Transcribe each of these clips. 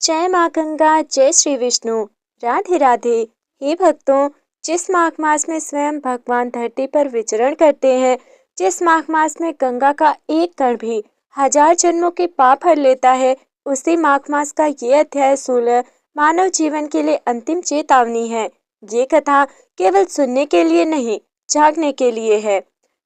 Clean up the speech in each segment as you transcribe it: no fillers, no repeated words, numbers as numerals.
जय माँ गंगा, जय श्री विष्णु। राधे राधे। हे भक्तों, जिस माघ मास में स्वयं भगवान धरती पर विचरण करते हैं, जिस माघ मास में गंगा का एक कण भी 1000 जन्मों के पाप हर लेता है, उसी माघ मास का ये अध्याय 16 मानव जीवन के लिए अंतिम चेतावनी है। ये कथा केवल सुनने के लिए नहीं, जागने के लिए है।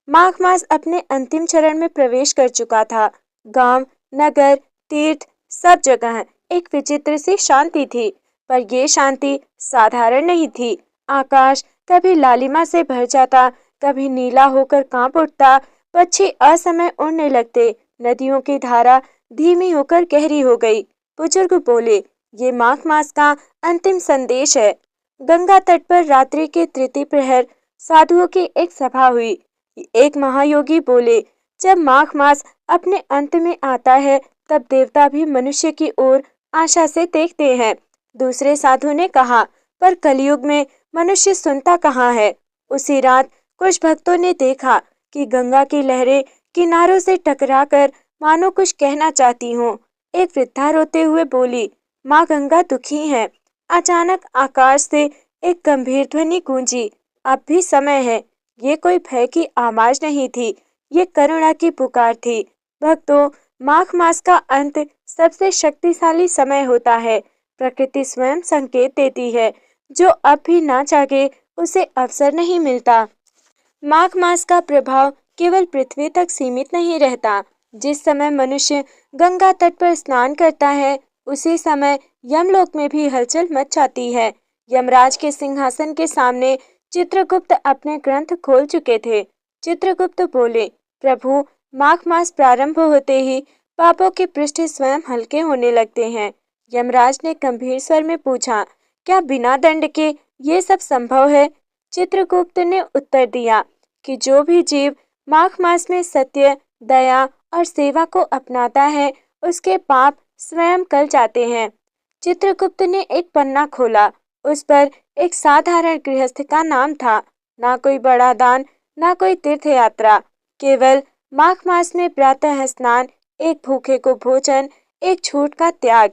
माघ मास अपने अंतिम चरण में प्रवेश कर चुका था। गांव, नगर, तीर्थ, सब जगह एक विचित्र सी शांति थी, पर यह शांति साधारण नहीं थी। आकाश कभी लालिमा से भर जाता, कभी नीला होकर कांप उठता, पक्षी असमय उड़ने लगते, नदियों की धारा धीमी होकर गहरी हो गई। बुजुर्ग बोले, ये माघ मास का अंतिम संदेश है। गंगा तट पर रात्रि के तृतीय प्रहर साधुओं की एक सभा हुई। एक महायोगी बोले, जब माघ मास अपने अंत में आता है, तब देवता भी मनुष्य की ओर आशा से देखते हैं। दूसरे साधु ने कहा, पर कलयुग में मनुष्य सुनता कहाँ है। उसी रात कुछ भक्तों ने देखा कि गंगा की लहरें किनारों से टकराकर मानो कुछ कहना चाहती हों। एक वृद्धा रोते हुए बोली, माँ गंगा दुखी है। अचानक आकाश से एक गंभीर ध्वनि गूंजी, अब भी समय है। ये कोई भय की आवाज नहीं थी, ये करुणा की पुकार थी। भक्तों, माघ मास का अंत सबसे शक्तिशाली समय होता है। प्रकृति स्वयं संकेत देती है, जो अब भी ना जागे उसे अवसर नहीं मिलता। माघ मास का प्रभाव केवल पृथ्वी तक सीमित नहीं रहता। जिस समय मनुष्य गंगा तट पर स्नान करता है, उसी समय यमलोक में भी हलचल मच जाती है। यमराज के सिंहासन के सामने चित्रगुप्त अपने ग्रंथ खोल चुके थे। चित्रगुप्त बोले, प्रभु, माघ मास प्रारंभ होते ही पापों के पृष्ठ स्वयं हल्के होने लगते हैं। यमराज ने गंभीर स्वर में पूछा, क्या बिना दंड के ये सब संभव है? चित्रगुप्त ने उत्तर दिया कि जो भी जीव माघ मास में सत्य, दया और सेवा को अपनाता है, उसके पाप स्वयं गल जाते हैं। चित्रगुप्त ने एक पन्ना खोला। उस पर एक साधारण गृहस्थ का नाम था। ना कोई बड़ा दान, ना कोई तीर्थ यात्रा, केवल माघ मास में प्रातः स्नान, एक भूखे को भोजन, एक झूठ का त्याग।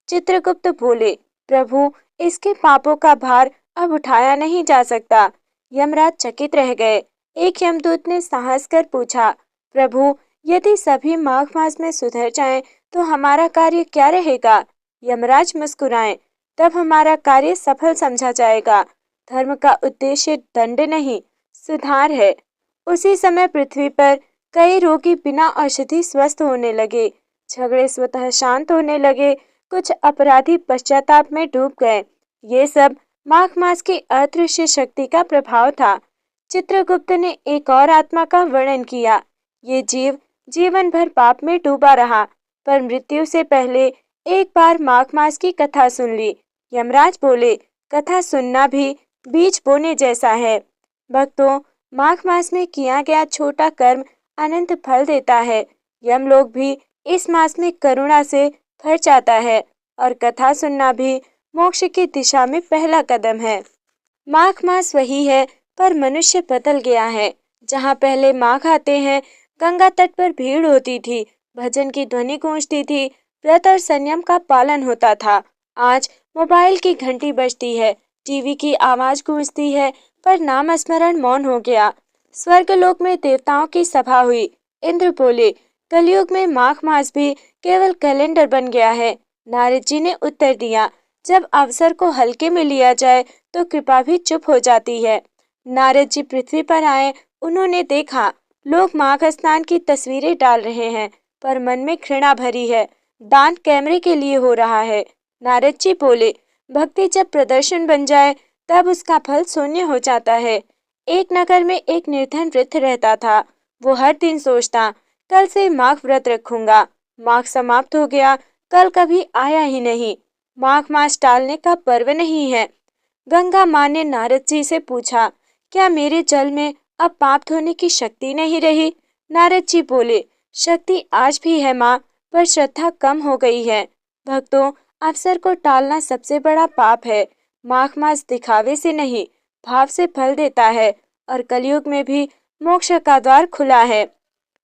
चित्रगुप्त बोले, प्रभु, इसके पापों का भार अब उठाया नहीं जा सकता। यमराज चकित रह गए। एक यमदूत ने साहस कर पूछा, प्रभु, यदि सभी माघ मास में सुधर जाएं, तो हमारा कार्य क्या रहेगा? यमराज मुस्कुराए, तब हमारा कार्य सफल समझा जाएगा। धर्म का उद्देश्य दंड नहीं, सुधार है। उसी समय पृथ्वी पर कई रोगी बिना औषधि स्वस्थ होने लगे। झगड़े स्वतः शांत होने लगे। कुछ अपराधी पश्चाताप में डूब गए। ये सब माघ मास की अदृश्य शक्ति का प्रभाव था। चित्रगुप्त ने एक और आत्मा का वर्णन किया। ये जीव जीवन भर पाप में डूबा रहा, पर मृत्यु से पहले एक बार माघ मास की कथा सुन ली। यमराज बोले, कथा सुनना भी बीज बोने जैसा है। भक्तों, माघ मास में किया गया छोटा कर्म अनंत फल देता है। यमलोक भी इस मास में करुणा से भर जाता है, और कथा सुनना भी मोक्ष की दिशा में पहला कदम है। माघ मास वही है, पर मनुष्य बदल गया है। जहाँ पहले माघ आते हैं, गंगा तट पर भीड़ होती थी, भजन की ध्वनि गूंजती थी, व्रत और संयम का पालन होता था। आज मोबाइल की घंटी बजती है, टीवी की आवाज गूंजती है, पर नाम स्मरण मौन हो गया। स्वर्गलोक में देवताओं की सभा हुई। इंद्र बोले, कलयुग में माघ मास भी केवल कैलेंडर बन गया है। नारद जी ने उत्तर दिया, जब अवसर को हल्के में लिया जाए, तो कृपा भी चुप हो जाती है। नारद जी पृथ्वी पर आए। उन्होंने देखा, लोग माघ स्नान की तस्वीरें डाल रहे हैं, पर मन में घृणा भरी है। दान कैमरे के लिए हो रहा है। नारद जी बोले, भक्ति जब प्रदर्शन बन जाए, तब उसका फल शून्य हो जाता है। एक नगर में एक निर्धन वृद्ध रहता था। वो हर दिन सोचता, कल से माघ व्रत रखूंगा। माघ समाप्त हो गया, कल कभी आया ही नहीं। माघ मास टालने का पर्व नहीं है। गंगा माँ ने नारद जी से पूछा, क्या मेरे जल में अब पाप धोने की शक्ति नहीं रही? नारद जी बोले, शक्ति आज भी है माँ, पर श्रद्धा कम हो गई है। भक्तों, अवसर को टालना सबसे बड़ा पाप है। माघ मास दिखावे से नहीं, भाव से फल देता है, और कलयुग में भी मोक्ष का द्वार खुला है।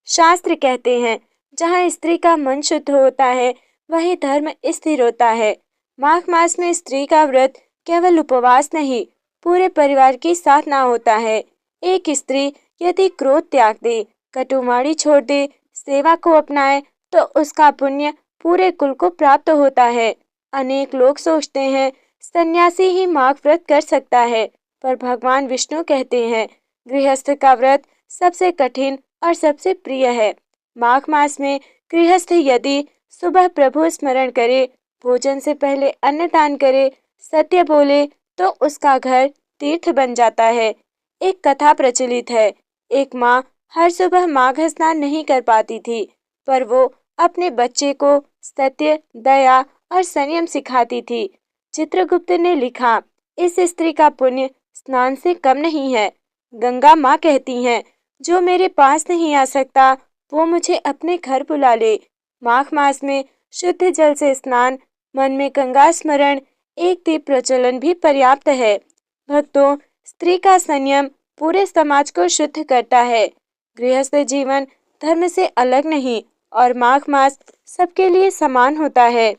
शास्त्र कहते हैं, जहाँ स्त्री का मन शुद्ध होता है, वहीं धर्म स्थिर होता है। माघ मास में स्त्री का व्रत केवल उपवास नहीं, पूरे परिवार के साथ ना होता है। एक स्त्री यदि क्रोध त्याग दे, कटुवाणी छोड़ दे, सेवा को अपनाए, तो उसका पुण्य पूरे कुल को प्राप्त होता है। अनेक लोग सोचते हैं सन्यासी ही माघ व्रत कर सकता है, पर भगवान विष्णु कहते हैं गृहस्थ का व्रत सबसे कठिन और सबसे प्रिय है। माघ मास में गृहस्थ यदि सुबह प्रभु स्मरण करे, भोजन से पहले अन्नदान करे, सत्य बोले, तो उसका घर तीर्थ बन जाता है। एक कथा प्रचलित है, एक माँ हर सुबह माघ स्नान नहीं कर पाती थी, पर वो अपने बच्चे को सत्य, दया और संयम सिखाती थी। चित्रगुप्त ने लिखा, इस स्त्री का पुण्य स्नान से कम नहीं है। गंगा माँ कहती हैं, जो मेरे पास नहीं आ सकता वो मुझे अपने घर बुला ले। माघ मास में शुद्ध जल से स्नान, मन में गंगा स्मरण, एक दीप प्रज्वलन भी पर्याप्त है। भक्तों, स्त्री का संयम पूरे समाज को शुद्ध करता है। गृहस्थ जीवन धर्म से अलग नहीं और माघ मास सबके लिए समान होता है।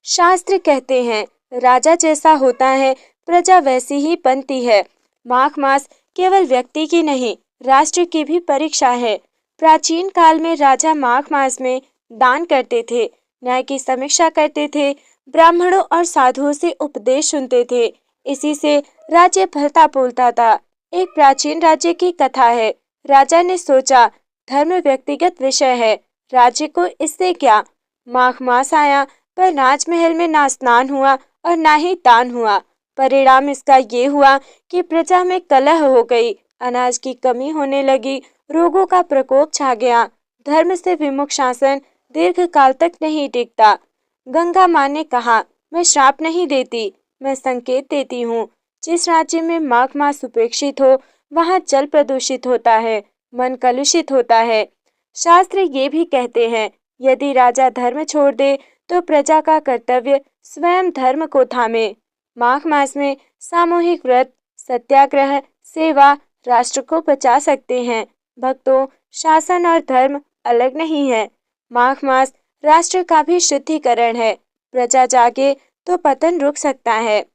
शास्त्र कहते हैं, राजा जैसा होता है प्रजा वैसी ही बनती है। माघ मास केवल व्यक्ति की नहीं, राष्ट्र की भी परीक्षा है। प्राचीन काल में राजा माघ मास में दान करते थे, न्याय की समीक्षा करते थे, ब्राह्मणों और साधुओं से उपदेश सुनते थे। इसी से राज्य फलता फूलता था। एक प्राचीन राज्य की कथा है। राजा ने सोचा, धर्म व्यक्तिगत विषय है, राज्य को इससे क्या। माघ मास आया, पर राजमहल में ना स्नान हुआ और ना ही दान हुआ। परिणाम इसका ये हुआ कि प्रजा में कलह हो गई, अनाज की कमी होने लगी, रोगों का प्रकोप छा गया। धर्म से विमुख शासन दीर्घ काल तक नहीं टिकता। गंगा माँ ने कहा, मैं श्राप नहीं देती, मैं संकेत देती हूँ। जिस राज्य में माघ मास उपेक्षित हो, वहाँ जल प्रदूषित होता है, मन कलुषित होता है। शास्त्र ये भी कहते हैं, यदि राजा धर्म छोड़ दे तो प्रजा का कर्तव्य स्वयं धर्म को थामे। माघ मास में सामूहिक व्रत, सत्याग्रह, सेवा राष्ट्र को बचा सकते हैं। भक्तों, शासन और धर्म अलग नहीं है। माघ मास राष्ट्र का भी शुद्धिकरण है। प्रजा जागे तो पतन रुक सकता है।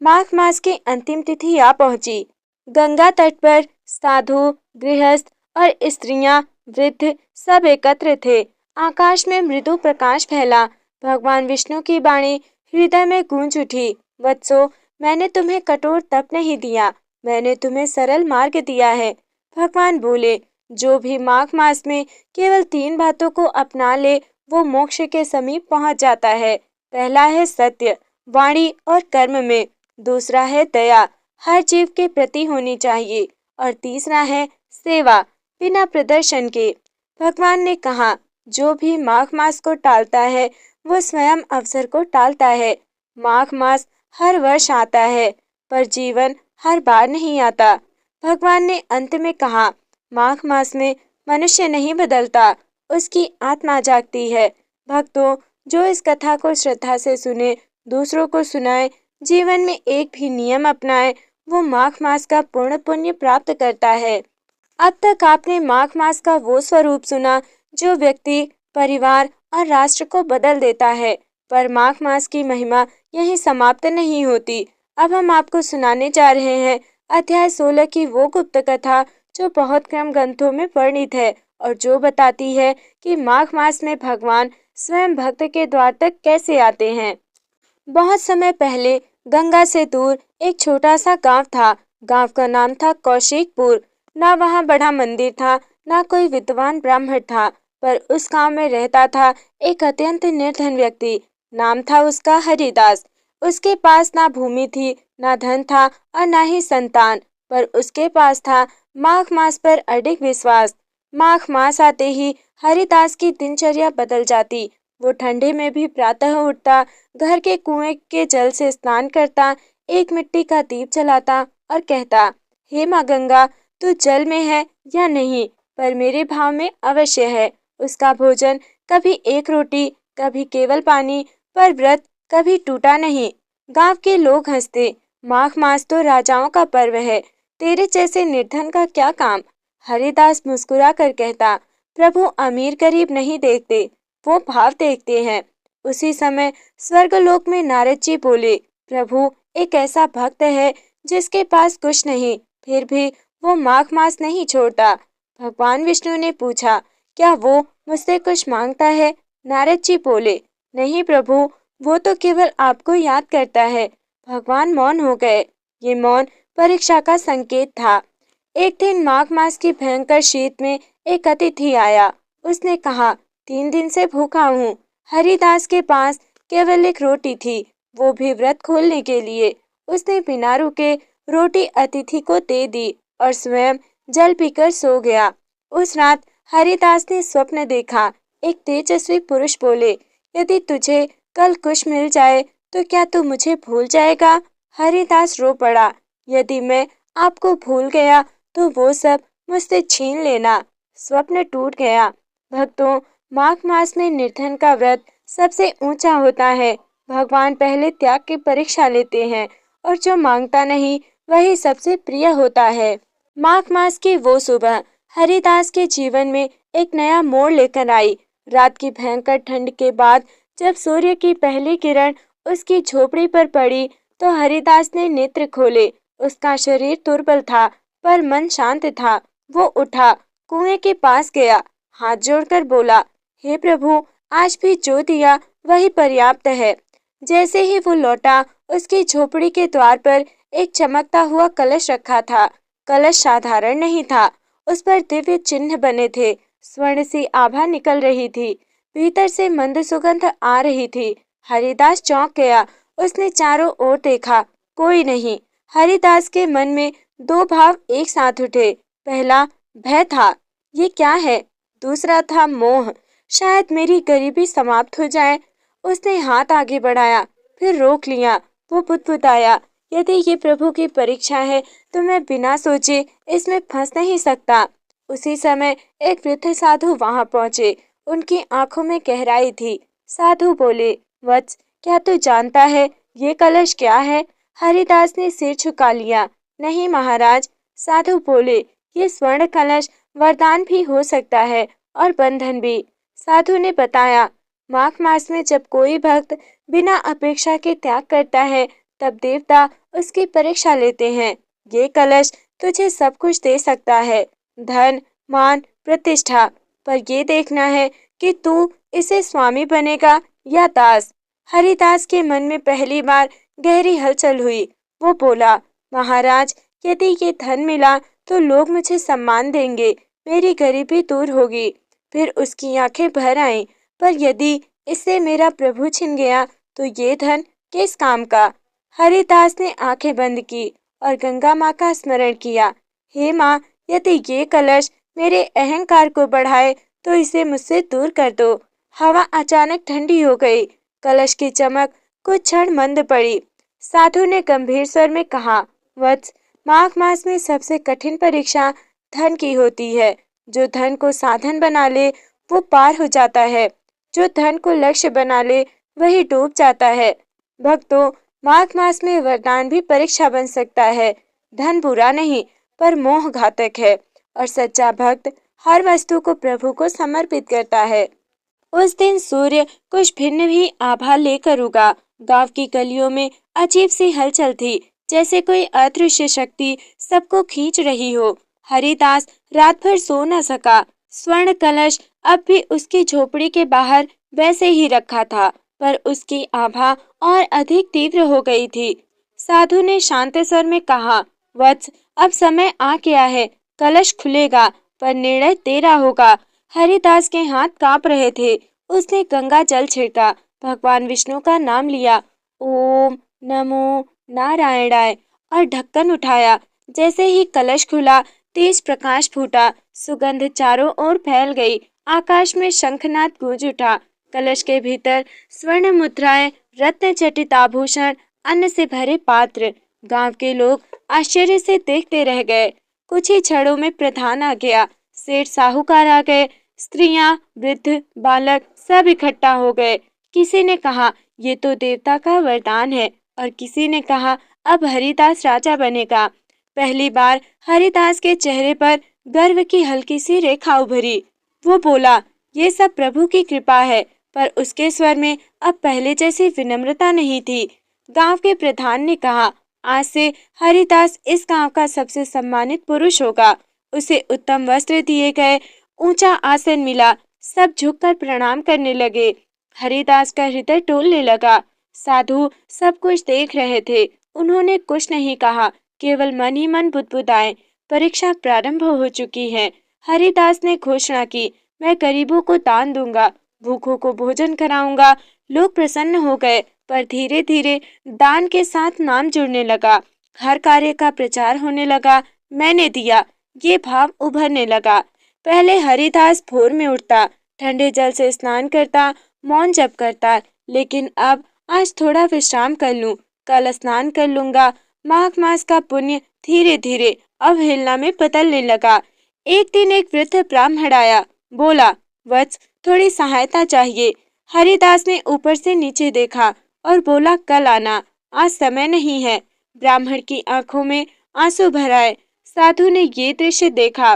माघ मास की अंतिम तिथि आ पहुंची। गंगा तट पर साधु, गृहस्थ और स्त्रियां, वृद्ध सब एकत्र थे। आकाश में मृदु प्रकाश फैला। भगवान विष्णु की वाणी हृदय में गूंज उठी, वत्सो, मैंने तुम्हें कठोर तप नहीं दिया, मैंने तुम्हें सरल मार्ग दिया है। भगवान बोले, जो भी माघ मास में केवल 3 बातों को अपना ले, वो मोक्ष के समीप पहुंच जाता है। पहला है सत्य, वाणी और कर्म में। दूसरा है दया, हर जीव के प्रति होनी चाहिए। और तीसरा है सेवा, बिना प्रदर्शन के। भगवान ने कहा, जो भी माघ मास को टालता है वो स्वयं अवसर को टालता है। माघ मास हर वर्ष आता है, पर जीवन हर बार नहीं आता। भगवान ने अंत में कहा, माघ मास में मनुष्य नहीं बदलता, उसकी आत्मा जागती है। भक्तों, जो इस कथा को श्रद्धा से सुने, दूसरों को सुनाए, जीवन में एक भी नियम अपनाए, वो माघ मास का पूर्ण पुण्य प्राप्त करता है। अब तक आपने माघ मास का वो स्वरूप सुना जो व्यक्ति, परिवार और राष्ट्र को बदल देता है। पर माघ मास की महिमा यहीं समाप्त नहीं होती। अब हम आपको सुनाने जा रहे हैं अध्याय 16 की वो गुप्त कथा जो बहुत कम ग्रंथों में वर्णित है और जो बताती है कि माघ मास में भगवान स्वयं भक्त के द्वार तक कैसे आते हैं। बहुत समय पहले गंगा से दूर एक छोटा सा गांव था। गांव का नाम था कौशिकपुर। ना वहाँ बड़ा मंदिर था, ना कोई विद्वान ब्राह्मण था, पर उस गांव में रहता था एक अत्यंत निर्धन व्यक्ति। नाम था उसका हरिदास। उसके पास ना भूमि थी, ना धन था और ना ही संतान, पर उसके पास था माघ मास पर अडिग विश्वास। माघ मास आते ही हरिदास की दिनचर्या बदल जाती। वो ठंडे में भी प्रातः उठता, घर के कुएं के जल से स्नान करता, एक मिट्टी का दीप जलाता और कहता, हे माँ गंगा, तू जल में है या नहीं, पर मेरे भाव में अवश्य है। उसका भोजन कभी एक रोटी, कभी केवल पानी, पर व्रत कभी टूटा नहीं। गांव के लोग हंसते, माघ मास तो राजाओं का पर्व है, तेरे जैसे निर्धन का क्या काम। हरिदास मुस्कुरा कर कहता, प्रभु अमीर गरीब नहीं देखते, वो भाव देखते हैं। उसी समय स्वर्गलोक में नारद जी बोले, प्रभु, एक ऐसा भक्त है जिसके पास कुछ नहीं, फिर भी वो माघ मास नहीं छोड़ता। भगवान विष्णु ने पूछा, क्या वो मुझसे कुछ मांगता है? नारद जी बोले, नहीं प्रभु, वो तो केवल आपको याद करता है। भगवान मौन हो गए। ये मौन परीक्षा का संकेत था। एक दिन माघ मास की भयंकर शीत में एक अतिथि आया। उसने कहा, 3 दिन से भूखा हूँ। हरिदास के पास केवल एक रोटी थी, वो भी व्रत खोलने के लिए। उसने बिना रुके रोटी अतिथि को दे दी और स्वयं जल पीकर सो गया। उस रात हरिदास ने स्वप्न देखा। एक तेजस्वी पुरुष बोले, यदि तुझे कल कुछ मिल जाए तो क्या तू मुझे भूल जाएगा? हरिदास रो पड़ा, यदि मैं आपको भूल गया तो वो सब मुझसे छीन लेना। स्वप्न टूट गया। भक्तों, माघ मास में निर्धन का व्रत सबसे ऊंचा होता है। भगवान पहले त्याग की परीक्षा लेते हैं और जो मांगता नहीं वही सबसे प्रिय होता है। माघ मास की वो सुबह हरिदास के जीवन में एक नया मोड़ लेकर आई। रात की भयंकर ठंड के बाद जब सूर्य की पहली किरण उसकी झोपड़ी पर पड़ी तो हरिदास ने नेत्र खोले। उसका शरीर दुर्बल था पर मन शांत था। वो उठा, कुएं के पास गया, हाथ जोड़कर बोला, हे प्रभु, आज भी जो दिया वही पर्याप्त है। जैसे ही वो लौटा, उसकी झोपड़ी के द्वार पर एक चमकता हुआ कलश रखा था। कलश साधारण नहीं था, उस पर दिव्य चिन्ह बने थे। स्वर्ण सी आभा निकल रही थी, भीतर से मंद सुगंध आ रही थी। हरिदास चौंक गया। उसने चारों ओर देखा, कोई नहीं। हरिदास के मन में दो भाव एक साथ उठे। पहला भय था, ये क्या है? दूसरा था मोह, शायद मेरी गरीबी समाप्त हो जाए। उसने हाथ आगे बढ़ाया, फिर रोक लिया। वो बुदबुदाया, यदि ये प्रभु की परीक्षा है तो मैं बिना सोचे इसमें फंस नहीं सकता। उसी समय एक वृद्ध साधु वहां पहुंचे। उनकी आंखों में गहराई थी। साधु बोले, वत्स, क्या तू जानता है ये कलश क्या है? हरिदास ने सिर झुका लिया। नहीं महाराज। साधु बोले, ये स्वर्ण कलश वरदान भी हो सकता है और बंधन भी। साधु ने बताया, माघ मास में जब कोई भक्त बिना अपेक्षा के त्याग करता है तब देवता उसकी परीक्षा लेते हैं। ये कलश तुझे सब कुछ दे सकता है, धन, मान, प्रतिष्ठा, पर ये देखना है कि तू इसे स्वामी बनेगा या दास। हरिदास के मन में पहली बार गहरी हलचल हुई। वो बोला, महाराज, यदि ये धन मिला तो लोग मुझे सम्मान देंगे, मेरी गरीबी दूर होगी। फिर उसकी आंखें भर आईं, पर यदि इससे मेरा प्रभु छिन गया तो ये धन किस काम का? हरिदास ने आंखें बंद की और गंगा माँ का स्मरण किया। हे माँ, यदि ये कलश मेरे अहंकार को बढ़ाए तो इसे मुझसे दूर कर दो। हवा अचानक ठंडी हो गई। कलश की चमक कुछ क्षण मंद पड़ी। साधु ने गंभीर स्वर में कहा, वत्स, माघ मास में सबसे कठिन परीक्षा धन की होती है। जो धन को साधन बना ले वो पार हो जाता है, जो धन को लक्ष्य बना ले वही डूब जाता है। भक्तों, माघ मास में वरदान भी परीक्षा बन सकता है। धन बुरा नहीं पर मोह घातक है और सच्चा भक्त हर वस्तु को प्रभु को समर्पित करता है। उस दिन सूर्य कुछ भिन्न ही आभा लेकर उगा। गांव की गलियों में अजीब सी हलचल थी, जैसे कोई अदृश्य शक्ति सबको खींच रही हो। हरिदास रात भर सो न सका। स्वर्ण कलश अब भी उसकी झोपड़ी के बाहर वैसे ही रखा था, पर उसकी आभा और अधिक तीव्र हो गई थी। साधु ने शांत स्वर में कहा, वत्स, अब समय आ गया है, कलश खुलेगा, पर निर्णय तेरा होगा। हरिदास के हाथ कांप रहे थे। उसने गंगा जल छिड़का, भगवान विष्णु का नाम लिया, ओम नमो नारायणाय, और ढक्कन उठाया। जैसे ही कलश खुला, तेज प्रकाश फूटा, सुगंध चारों ओर फैल गई। आकाश में शंखनाद गूंज उठा। कलश के भीतर स्वर्ण मुद्राएं, रत्न जटित आभूषण, अन्न से भरे पात्र। गांव के लोग आश्चर्य से देखते रह गए। कुछ ही क्षणों में प्रधान आ गया, सेठ साहूकार आ गए, स्त्रियां, वृद्ध, बालक सब इकट्ठा हो गए। किसी ने कहा, ये तो देवता का वरदान है, और किसी ने कहा, अब हरिदास राजा बनेगा। पहली बार हरिदास के चेहरे पर गर्व की हल्की सी रेखा उभरी। वो बोला, ये सब प्रभु की कृपा है। पर उसके स्वर में अब पहले जैसी विनम्रता नहीं थी। गांव के प्रधान ने कहा, आज से हरिदास इस गांव का सबसे सम्मानित पुरुष होगा। उसे उत्तम वस्त्र दिए गए, ऊंचा आसन मिला, सब झुककर प्रणाम करने लगे। हरिदास का हृदय टूटने लगा। साधु सब कुछ देख रहे थे, उन्होंने कुछ नहीं कहा, केवल मन ही मन बुदबुदाए, परीक्षा प्रारंभ हो चुकी है। हरिदास ने घोषणा की, मैं गरीबों को दान दूंगा, भूखों को भोजन कराऊंगा। लोग प्रसन्न हो गए, पर धीरे धीरे दान के साथ नाम जुड़ने लगा। हर कार्य का प्रचार होने लगा। मैंने दिया, ये भाव उभरने लगा। पहले हरिदास भोर में उठता, ठंडे जल से स्नान करता, मौन जप करता, लेकिन अब आज थोड़ा विश्राम कर लूं, कल स्नान कर लूंगा। माघ मास का पुण्य धीरे धीरे अवहेलना में बदलने लगा। एक दिन एक वृद्ध ब्राह्मण आया, बोला, वत्स, थोड़ी सहायता चाहिए। हरिदास ने ऊपर से नीचे देखा और बोला, कल आना, आज समय नहीं है। ब्राह्मण की आंखों में आंसू भर आए। साधु ने ये दृश्य देखा।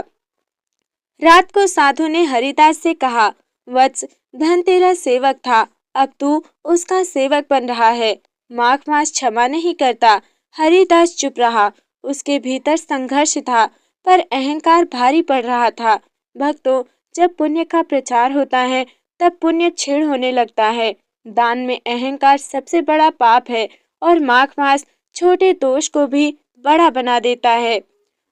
रात को साधु ने हरिदास से कहा, वत्स, धन तेरा सेवक था, अब तू उसका सेवक बन रहा है। माघ मास क्षमा नहीं करता। हरिदास चुप रहा। उसके भीतर संघर्ष था, पर अहंकार भारी पड़ रहा था। भक्तों, जब पुण्य का प्रचार होता है, तब पुण्य क्षीण होने लगता है। दान में अहंकार सबसे बड़ा पाप है, और माघ मास छोटे दोष को भी बड़ा बना देता है।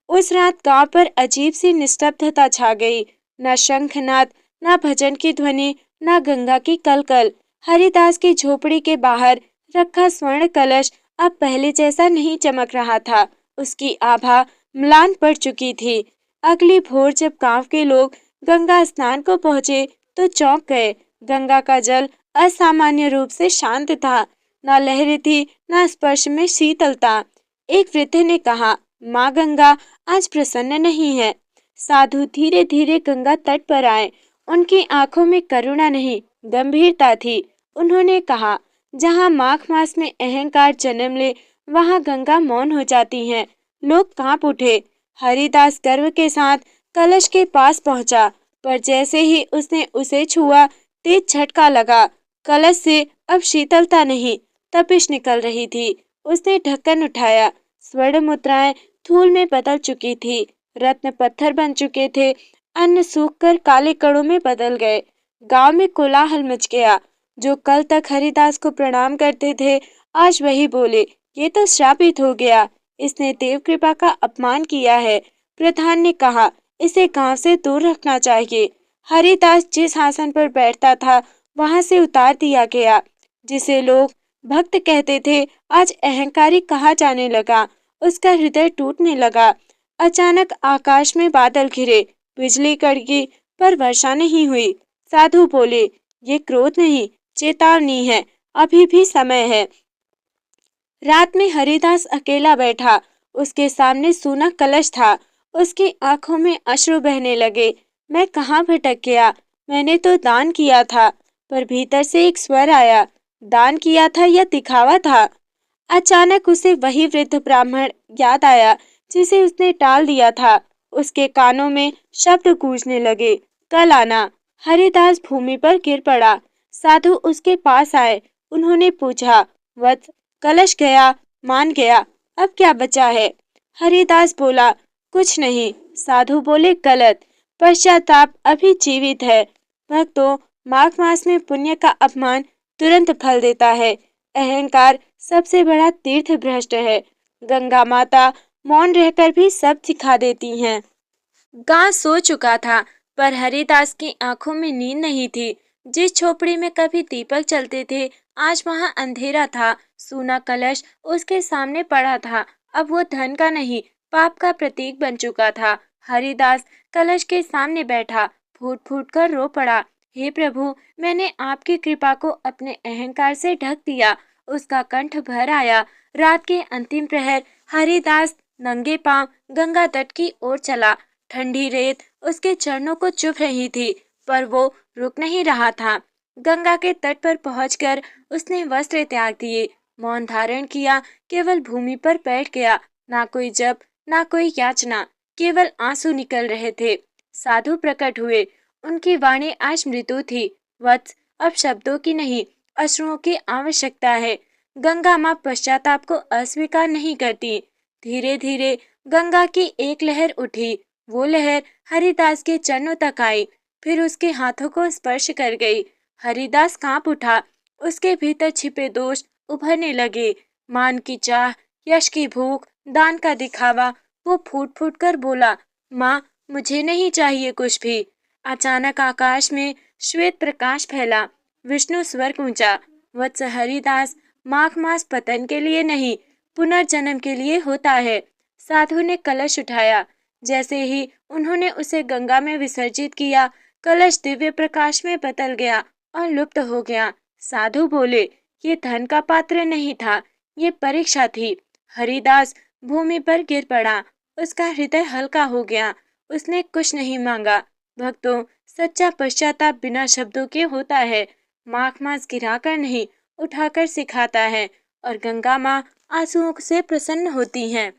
उस रात गांव पर अजीब सी निस्तब्धता छा गई। न शंखनाद, न भजन की ध्वनि, न गंगा की कलकल। हरिदास की झोपड़ी के बाहर रखा स्वर्ण कलश अब पहले जैसा नहीं चमक रहा था। उसकी आभा म्लान पड़ चुकी थी। अगली भोर जब गांव के लोग गंगा स्नान को पहुंचे तो चौंक गए। गंगा का जल असामान्य रूप से शांत था। न लहरें थी, न स्पर्श में शीतलता। एक वृद्ध ने कहा, माँ गंगा आज प्रसन्न नहीं है। साधु धीरे धीरे गंगा तट पर आए। उनकी आंखों में करुणा नहीं, गंभीरता थी। उन्होंने कहा, जहाँ माघ मास में अहंकार जन्म ले, वहाँ गंगा मौन हो जाती है। लोग कांप उठे। हरिदास गर्व के साथ कलश के पास पहुंचा, पर जैसे ही उसने उसे छुआ, तेज झटका लगा। कलश से अब शीतलता नहीं, तपिश निकल रही थी। उसने ढक्कन उठाया। स्वर्ण मुद्राएं धूल में बदल चुकी थी, रत्न पत्थर बन चुके थे, अन्न सूखकर काले कणों में बदल गए। गांव में कोलाहल मच गया। जो कल तक हरिदास को प्रणाम करते थे, आज वही बोले, ये तो श्रापित हो गया, इसने देव कृपा का अपमान किया है। प्रधान ने कहा, इसे गांव से दूर रखना चाहिए। हरिदास जिस आसन पर बैठता था, वहां से उतार दिया गया। जिसे लोग भक्त कहते थे, आज अहंकारी कहा जाने लगा। उसका हृदय टूटने लगा। अचानक आकाश में बादल घिरे, बिजली कड़की, पर वर्षा नहीं हुई। साधु बोले, ये क्रोध नहीं, चेतावनी है, अभी भी समय है। रात में हरिदास अकेला बैठा। उसके सामने सूना कलश था। उसकी आंखों में अश्रु बहने लगे। मैं कहाँ भटक गया? मैंने तो दान किया था। पर भीतर से एक स्वर आया, दान किया था या दिखावा था? अचानक उसे वही वृद्ध ब्राह्मण याद आया जिसे उसने टाल दिया था। उसके कानों में शब्द गूंजने लगे, कल आना। हरिदास भूमि पर गिर पड़ा। साधु उसके पास आए। उन्होंने पूछा, वत्स, कलश गया, मान गया, अब क्या बचा है? हरिदास बोला, कुछ नहीं। साधु बोले, गलत, पश्चाताप अभी जीवित है। भक्तों, माघ मास में पुण्य का अपमान तुरंत फल देता है। अहंकार सबसे बड़ा तीर्थ भ्रष्ट है। गंगा माता मौन रहकर भी सब सिखा देती हैं। गांव सो चुका था, पर हरिदास की आंखों में नींद नहीं थी। जिस झोपड़ी में कभी दीपक जलते थे, आज वहां अंधेरा था। सूना कलश उसके सामने पड़ा था। अब वो धन का नहीं, पाप का प्रतीक बन चुका था। हरिदास कलश के सामने बैठा, फूट फूट कर रो पड़ा, हे प्रभु, मैंने आपकी कृपा को अपने अहंकार से ढक दिया। उसका कंठ भर आया। रात के अंतिम प्रहर हरिदास नंगे पांव गंगा तट की ओर चला। ठंडी रेत उसके चरणों को चुभ रही थी, पर वो रुक नहीं रहा था। गंगा के तट पर पहुंचकर उसने वस्त्र त्याग दिए, मौन धारण किया, केवल भूमि पर बैठ गया। ना कोई जप, ना कोई याचना, केवल आंसू निकल रहे थे। साधु प्रकट हुए। उनकी वाणी आज मृदु थी। वत्स, अब शब्दों की नहीं, अश्रुओं की आवश्यकता है। गंगा माँ पश्चाताप को अस्वीकार नहीं करती। धीरे धीरे गंगा की एक लहर उठी। वो लहर हरिदास के चरणों तक आई, फिर उसके हाथों को स्पर्श कर गई। हरिदास कांप उठा। उसके भीतर छिपे दोष उभरने लगे। मान की चाह, यश की भूख, दान का दिखावा। वो फूट फूट कर बोला, माँ, मुझे नहीं चाहिए कुछ भी। अचानक आकाश में श्वेत प्रकाश फैला। विष्णु स्वर गूंजा, वत्स हरिदास, माघ मास पतन के लिए नहीं, पुनर्जन्म के लिए होता है। साधु ने कलश उठाया। जैसे ही उन्होंने उसे गंगा में विसर्जित किया, कलश दिव्य प्रकाश में बदल गया और लुप्त हो गया। साधु बोले, ये धन का पात्र नहीं था, ये परीक्षा थी। हरिदास भूमि पर गिर पड़ा। उसका हृदय हल्का हो गया। उसने कुछ नहीं मांगा। भक्तों, सच्चा पश्चाताप बिना शब्दों के होता है। माघ मास गिराकर नहीं, उठाकर सिखाता है। और गंगा माँ आंसुओं से प्रसन्न होती हैं।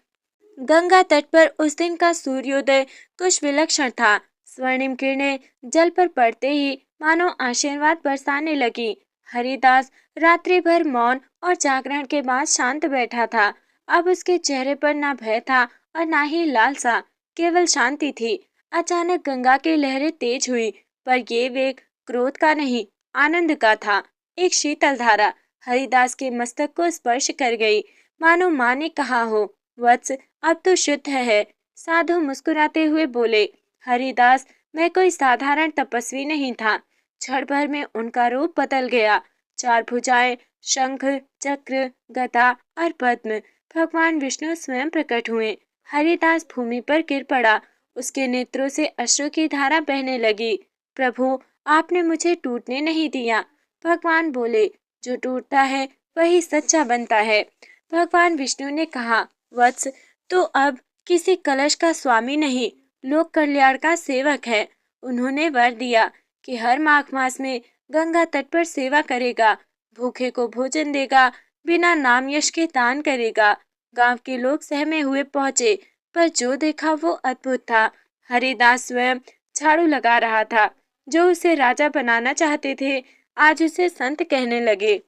गंगा तट पर उस दिन का सूर्योदय कुछ विलक्षण था। स्वर्णिम किरणें जल पर पड़ते ही मानो आशीर्वाद बरसाने लगी। हरिदास रात्रि भर मौन और जागरण के बाद शांत बैठा था। अब उसके चेहरे पर ना भय था और ना ही लालसा, केवल शांति थी। अचानक गंगा की लहरें तेज हुई, पर ये वेग क्रोध का नहीं, आनंद का था। एक शीतल धारा हरिदास के मस्तक को स्पर्श कर गई, मानो माँ ने कहा हो, वत्स, अब तो शुद्ध है। साधु मुस्कुराते हुए बोले, हरिदास, मैं कोई साधारण तपस्वी नहीं था। क्षण भर में उनका रूप बदल गया। चार भुजाएं, शंख, चक्र, गदा और पद्म, भगवान विष्णु स्वयं प्रकट हुए। हरिदास भूमि पर गिर पड़ा। उसके नेत्रों से अश्रु की धारा बहने लगी। प्रभु, आपने मुझे टूटने नहीं दिया। भगवान बोले, जो टूटता है वही सच्चा बनता है। भगवान विष्णु ने कहा, वत्स, तो अब किसी कलश का स्वामी नहीं, लोक कल्याण का सेवक है। उन्होंने वर दिया कि हर माघ मास में गंगा तट पर सेवा करेगा, भूखे को भोजन देगा, बिना नाम यश के दान करेगा। गांव के लोग सहमे हुए पहुंचे, पर जो देखा वो अद्भुत था। हरिदास स्वयं झाड़ू लगा रहा था। जो उसे राजा बनाना चाहते थे, आज उसे संत कहने लगे।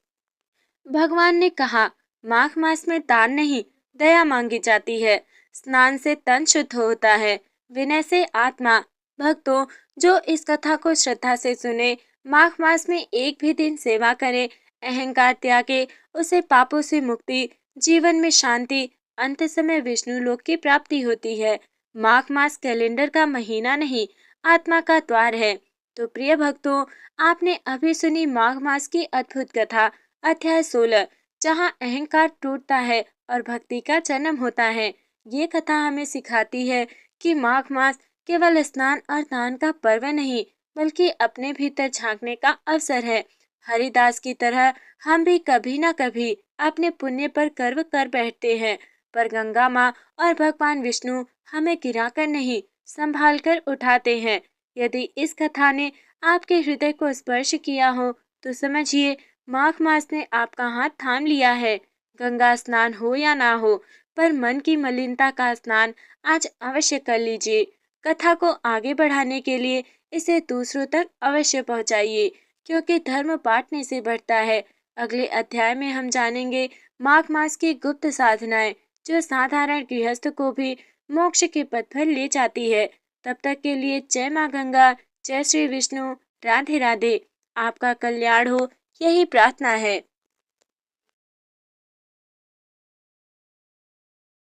भगवान ने कहा, माघ मास में दान नहीं, दया मांगी जाती है। स्नान से तन शुद्ध होता है, विनय से आत्मा। भक्तों, जो इस कथा को श्रद्धा से सुने, माघ मास में एक भी दिन सेवा करे, अहंकार त्यागे, उसे पापों से मुक्ति, जीवन में शांति, अंत समय विष्णु लोक की प्राप्ति होती है। माघ मास कैलेंडर का महीना नहीं, आत्मा का द्वार है। तो प्रिय भक्तों, आपने अभी सुनी माघ मास की अद्भुत कथा, अध्याय 16, जहाँ अहंकार टूटता है और भक्ति का जन्म होता है। ये कथा हमें सिखाती है कि माघ मास केवल स्नान और दान का पर्व नहीं, बल्कि अपने भीतर झांकने का अवसर है। हरिदास की तरह हम भी कभी न कभी अपने पुण्य पर गर्व कर बैठते हैं, पर गंगा माँ और भगवान विष्णु हमें गिराकर नहीं, संभाल कर उठाते हैं। यदि इस कथा ने आपके हृदय को स्पर्श किया हो, तो समझिए माघ मास ने आपका हाथ थाम लिया है। गंगा स्नान हो या ना हो, पर मन की मलिनता का स्नान आज अवश्य कर लीजिए। कथा को आगे बढ़ाने के लिए इसे दूसरों तक अवश्य पहुंचाइए, क्योंकि धर्म बांटने से बढ़ता है। अगले अध्याय में हम जानेंगे माघ मास की गुप्त साधनाएं, जो साधारण गृहस्थ को भी मोक्ष के पथ पर ले जाती है। तब तक के लिए जय माँ गंगा, जय श्री विष्णु, राधे राधे। आपका कल्याण हो, यही प्रार्थना है।